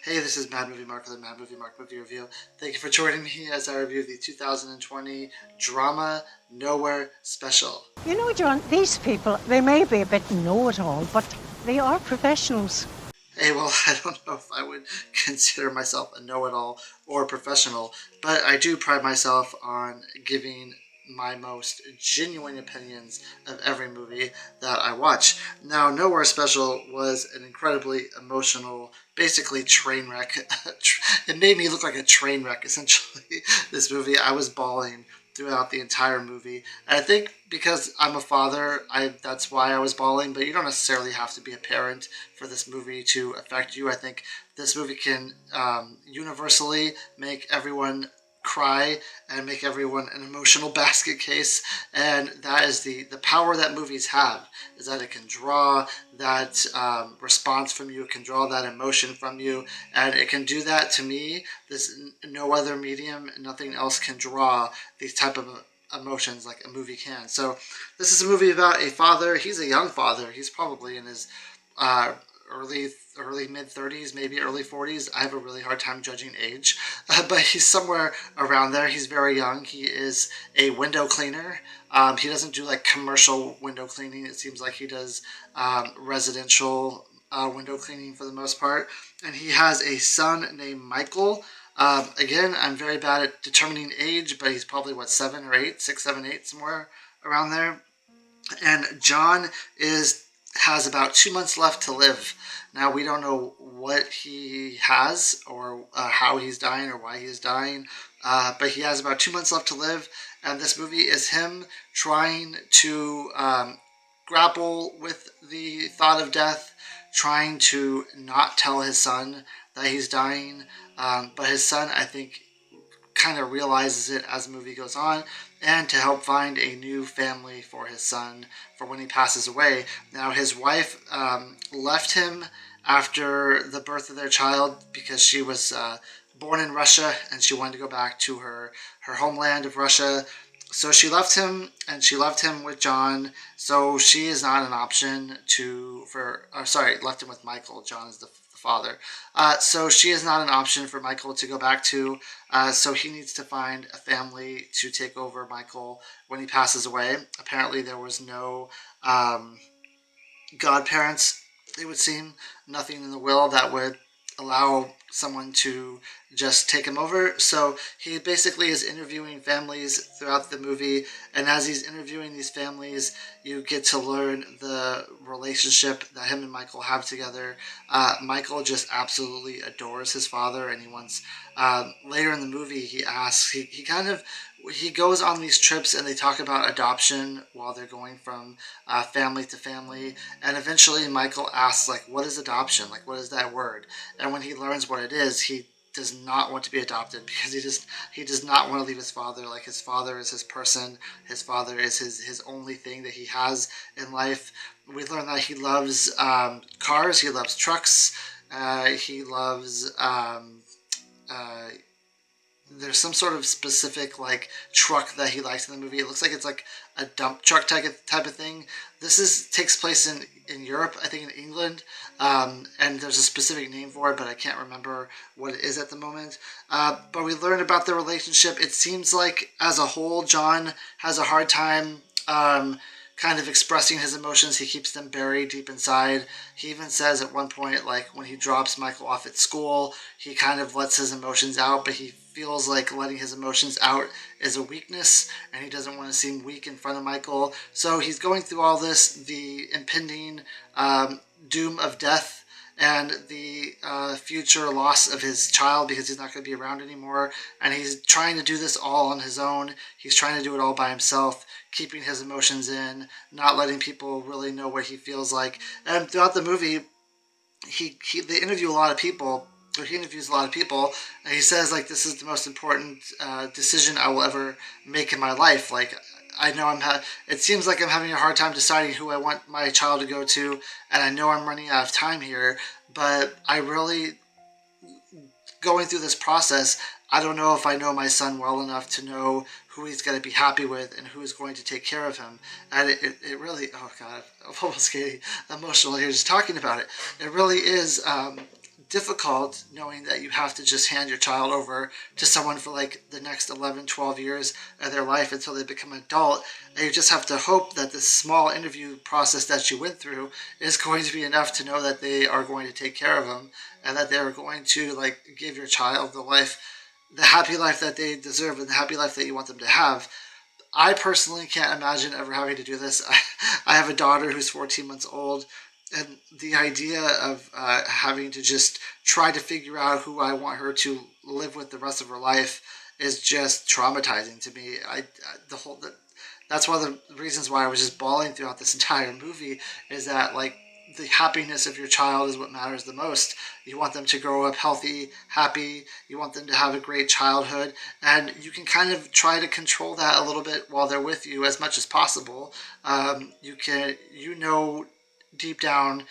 Hey, this is Mad Movie Mark with the Mad Movie Mark Movie Review. Thank you for joining me as I review the 2020 drama Nowhere Special. You know, John, these people, they may be a bit know-it-all, but they are professionals. Hey, well, I don't know if I would consider myself a know-it-all or a professional, but I do pride myself on giving my most genuine opinions of every movie that I watch. Now, Nowhere Special was an incredibly emotional, basically train wreck. It made me look like a train wreck, essentially. This movie, I was bawling throughout the entire movie. And I think because I'm a father, that's why I was bawling. But you don't necessarily have to be a parent for this movie to affect you. I think this movie can universally make everyone cry and make everyone an emotional basket case, and that is the power that movies have, is that it can draw that response from you, it can draw that emotion from you, and it can do that to me. This no other medium, nothing else can draw these type of emotions like a movie can. So this is a movie about a father. He's a young father. He's probably in his uh, early mid 30s, maybe early 40s. I have a really hard time judging age, but he's somewhere around there. He's very young. He is a window cleaner. He doesn't do like commercial window cleaning. It seems like he does residential window cleaning for the most part. And he has a son named Michael. Again, I'm very bad at determining age, but he's probably what, 7 or 8, 6, 7, 8, somewhere around there. And John is has about 2 months left to live. Now we don't know what he has or how he's dying or why he's dying, but he has about 2 months left to live. And this movie is him trying to grapple with the thought of death, trying to not tell his son that he's dying. But his son, I think, kind of realizes it as the movie goes on, and to help find a new family for his son for when he passes away. Now, his wife left him after the birth of their child because she was born in Russia and she wanted to go back to her homeland of Russia. So she left him, and she left him with John. So she is not an option left him with Michael. John is the father. So she is not an option for Michael to go back to. So he needs to find a family to take over Michael when he passes away. Apparently, there was no godparents, it would seem. Nothing in the will that would allow someone to just take him over. So he basically is interviewing families throughout the movie, and as he's interviewing these families, you get to learn the relationship that him and Michael have together. Michael just absolutely adores his father, and he wants. Later in the movie, he kind of he goes on these trips, and they talk about adoption while they're going from family to family, and eventually Michael asks, like, what is adoption, like, what is that word? And when he learns what it is, he does not want to be adopted because he does not want to leave his father. Like, his father is his person, his father is his only thing that he has in life. We learn that he loves cars, he loves trucks, he loves uh, there's some sort of specific like truck that he likes in the movie. It looks like it's like a dump truck type of thing. This is takes place in Europe, I think in England, and there's a specific name for it, but I can't remember what it is at the moment. But we learn about the relationship. It seems like as a whole, John has a hard time. Kind of expressing his emotions. He keeps them buried deep inside. He even says at one point, like when he drops Michael off at school, he kind of lets his emotions out, but he feels like letting his emotions out is a weakness, and he doesn't want to seem weak in front of Michael. So he's going through all this, the impending doom of death and the future loss of his child because he's not going to be around anymore. And he's trying to do this all on his own. He's trying to do it all by himself, keeping his emotions in, not letting people really know what he feels like. And throughout the movie, they interview a lot of people. Or he interviews a lot of people, and he says, like, this is the most important decision I will ever make in my life. Like, I know it seems like I'm having a hard time deciding who I want my child to go to, and I know I'm running out of time here, but I really, going through this process, I don't know if I know my son well enough to know who he's going to be happy with and who's going to take care of him. And it really, oh God, I'm almost getting emotional here just talking about it. It really is difficult knowing that you have to just hand your child over to someone for like the next 11, 12 years of their life until they become an adult. And you just have to hope that this small interview process that you went through is going to be enough to know that they are going to take care of them and that they're going to like give your child the happy life that they deserve and the happy life that you want them to have. I personally can't imagine ever having to do this. I have a daughter who's 14 months old, and the idea of having to just try to figure out who I want her to live with the rest of her life is just traumatizing to me. The whole that's one of the reasons why I was just bawling throughout this entire movie is that like the happiness of your child is what matters the most. You want them to grow up healthy, happy. You want them to have a great childhood, and you can kind of try to control that a little bit while they're with you as much as possible. You know, deep down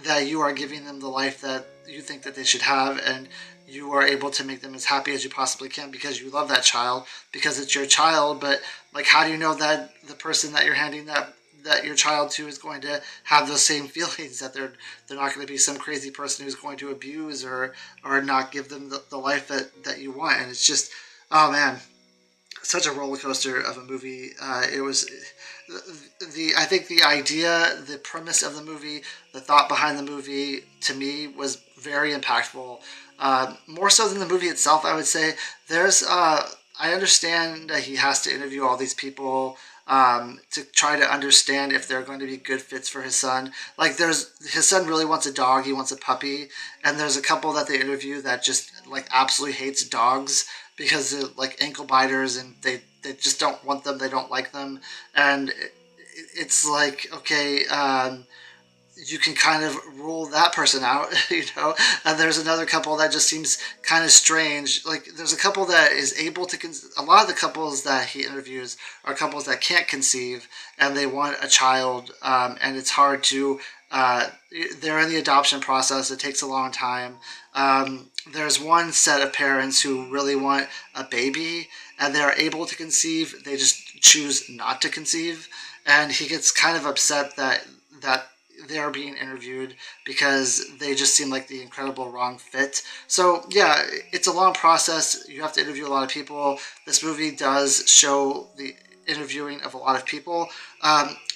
that you are giving them the life that you think that they should have, and you are able to make them as happy as you possibly can because you love that child, because it's your child. But like, how do you know that the person that you're handing that your child to is going to have those same feelings, that they're not going to be some crazy person who's going to abuse or not give them the life that you want? And it's just, oh man, such a roller coaster of a movie. It was the I think the idea, the premise of the movie, the thought behind the movie to me was very impactful. More so than the movie itself, I would say. There's I understand that he has to interview all these people to try to understand if they're going to be good fits for his son. Like, there's his son really wants a dog, he wants a puppy, and there's a couple that they interview that just like absolutely hates dogs because they're like ankle biters and they just don't want them, they don't like them, and it's like, okay, you can kind of rule that person out, you know. And there's another couple that just seems kind of strange. Like, there's a couple that is able to a lot of the couples that he interviews are couples that can't conceive and they want a child, and it's hard to. They're in the adoption process. It takes a long time. There's one set of parents who really want a baby and they're able to conceive. They just choose not to conceive, and he gets kind of upset that they're being interviewed because they just seem like the incredible wrong fit. So yeah, it's a long process. You have to interview a lot of people. This movie does show the interviewing of a lot of people,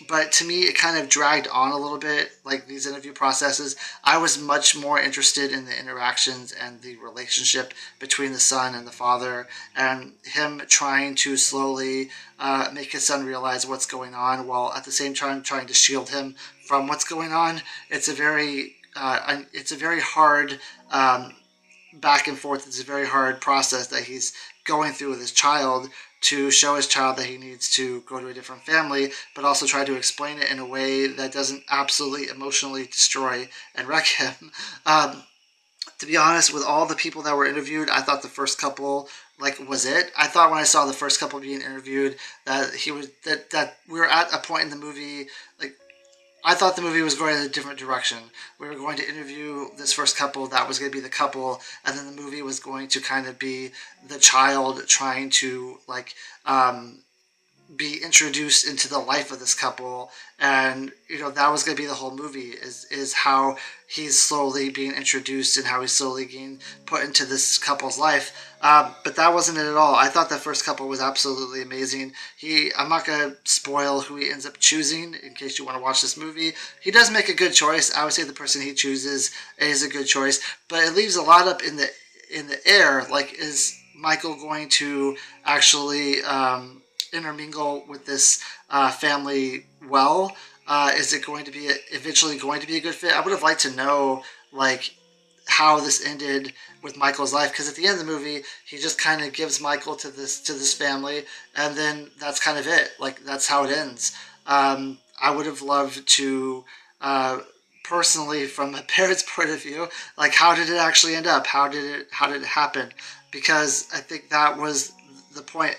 but to me it kind of dragged on a little bit, like these interview processes. I was much more interested in the interactions and the relationship between the son and the father, and him trying to slowly make his son realize what's going on while at the same time trying to shield him from what's going on. It's a very hard back and forth. It's a very hard process that he's going through with his child, to show his child that he needs to go to a different family, but also try to explain it in a way that doesn't absolutely emotionally destroy and wreck him. Um, to be honest, with all the people that were interviewed, I thought the first couple like was it. I thought when I saw the first couple being interviewed that that we were at a point in the movie, like, I thought the movie was going in a different direction. We were going to interview this first couple, that was going to be the couple, and then the movie was going to kind of be the child trying to like be introduced into the life of this couple, and you know that was going to be the whole movie, is how he's slowly being introduced and how he's slowly getting put into this couple's life. But that wasn't it at all. I thought that first couple was absolutely amazing. I'm not going to spoil who he ends up choosing in case you want to watch this movie. He does make a good choice. I would say the person he chooses is a good choice, but it leaves a lot up in the air. Like, is Michael going to actually intermingle with this family well? Is it going to be eventually going to be a good fit? I would have liked to know like how this ended with Michael's life, because at the end of the movie he just kind of gives Michael to this family, and then that's kind of it. Like, that's how it ends. I would have loved to. Personally, from a parent's point of view, like, how did it actually end up? How did it happen? Because I think the point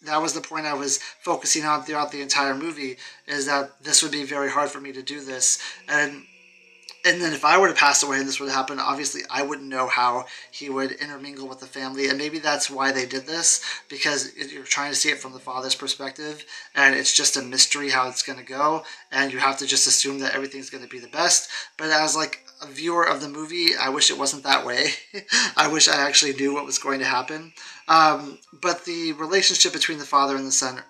that was the point I was focusing on throughout the entire movie, is that this would be very hard for me to do this. And And then if I were to pass away and this would happen, obviously I wouldn't know how he would intermingle with the family. And maybe that's why they did this, because you're trying to see it from the father's perspective, and it's just a mystery how it's going to go, and you have to just assume that everything's going to be the best. But as like a viewer of the movie, I wish it wasn't that way. I wish I actually knew what was going to happen. But the relationship between the father and the son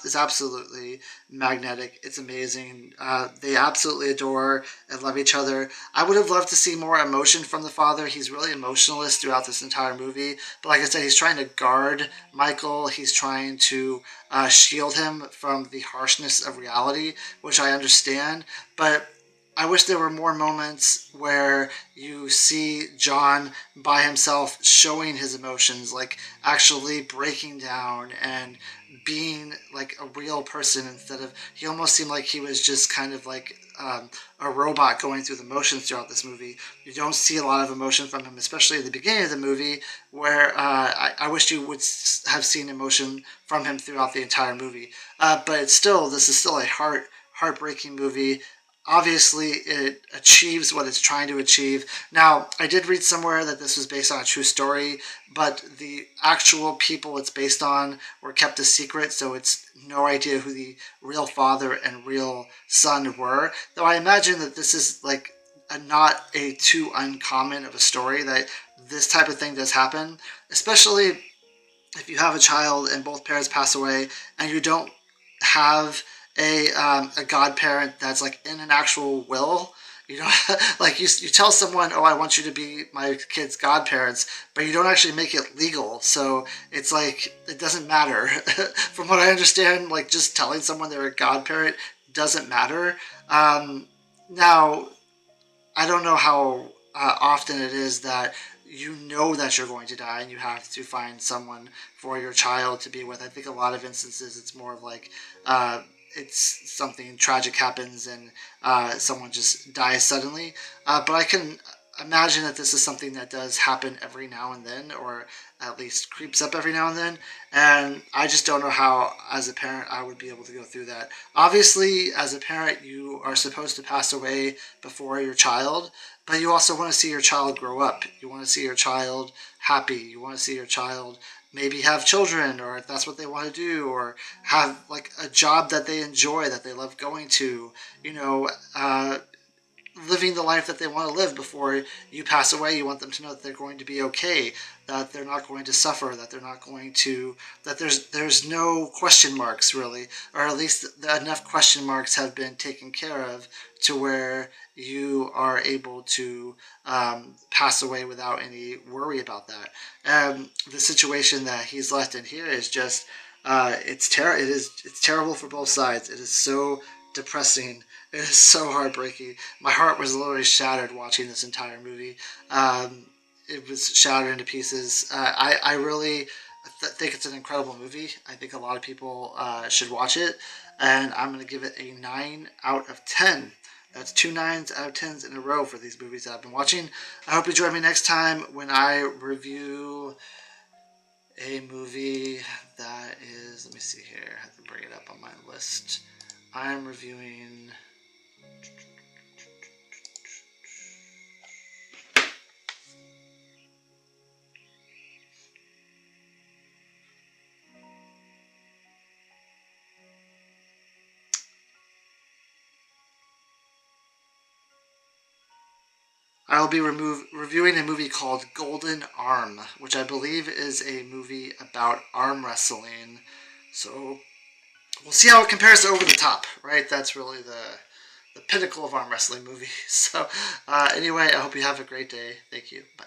is absolutely magnetic. It's amazing. They absolutely adore and love each other. I would have loved to see more emotion from the father. He's really emotionless throughout this entire movie. But like I said, he's trying to guard Michael. He's trying to shield him from the harshness of reality, which I understand. But I wish there were more moments where you see John by himself showing his emotions, like actually breaking down and being like a real person instead of, he almost seemed like he was just kind of like a robot going through the motions throughout this movie. You don't see a lot of emotion from him, especially at the beginning of the movie, where I wish you would have seen emotion from him throughout the entire movie. But it's still, this is still a heartbreaking movie. Obviously, it achieves what it's trying to achieve. Now, I did read somewhere that this was based on a true story, but the actual people it's based on were kept a secret, so it's no idea who the real father and real son were. Though I imagine that this is like not a too uncommon of a story, that this type of thing does happen, especially if you have a child and both parents pass away and you don't have a godparent that's like in an actual will. You know, like you tell someone, oh, I want you to be my kid's godparents, but you don't actually make it legal. So it's like, it doesn't matter. From what I understand, like just telling someone they're a godparent doesn't matter. Now, I don't know how often it is that you know that you're going to die and you have to find someone for your child to be with. I think a lot of instances it's more of like uh, it's something tragic happens and someone just dies suddenly. But I can imagine that this is something that does happen every now and then, or at least creeps up every now and then. And I just don't know how, as a parent, I would be able to go through that. Obviously, as a parent, you are supposed to pass away before your child, but you also want to see your child grow up. You want to see your child happy. You want to see your child maybe have children, or if that's what they want to do, or have like a job that they enjoy, that they love going to, you know, living the life that they want to live before you pass away. You want them to know that they're going to be okay, that they're not going to suffer, that they're not going to, that there's no question marks really, or at least enough question marks have been taken care of to where you are able to pass away without any worry about that. The situation that he's left in here is just it's terrible for both sides. It is so depressing. It is so heartbreaking. My heart was literally shattered watching this entire movie. It was shattered into pieces. I really think it's an incredible movie. I think a lot of people should watch it, and I'm going to give it a 9 out of 10. That's 2 9s out of 10s in a row for these movies that I've been watching. I hope you join me next time when I review a movie that is, let me see here, I have to bring it up on my list. I'm reviewing, I'll be reviewing a movie called Golden Arm, which I believe is a movie about arm wrestling. So we'll see how it compares to Over the Top, right? That's really the pinnacle of arm wrestling movies. So anyway, I hope you have a great day. Thank you. Bye.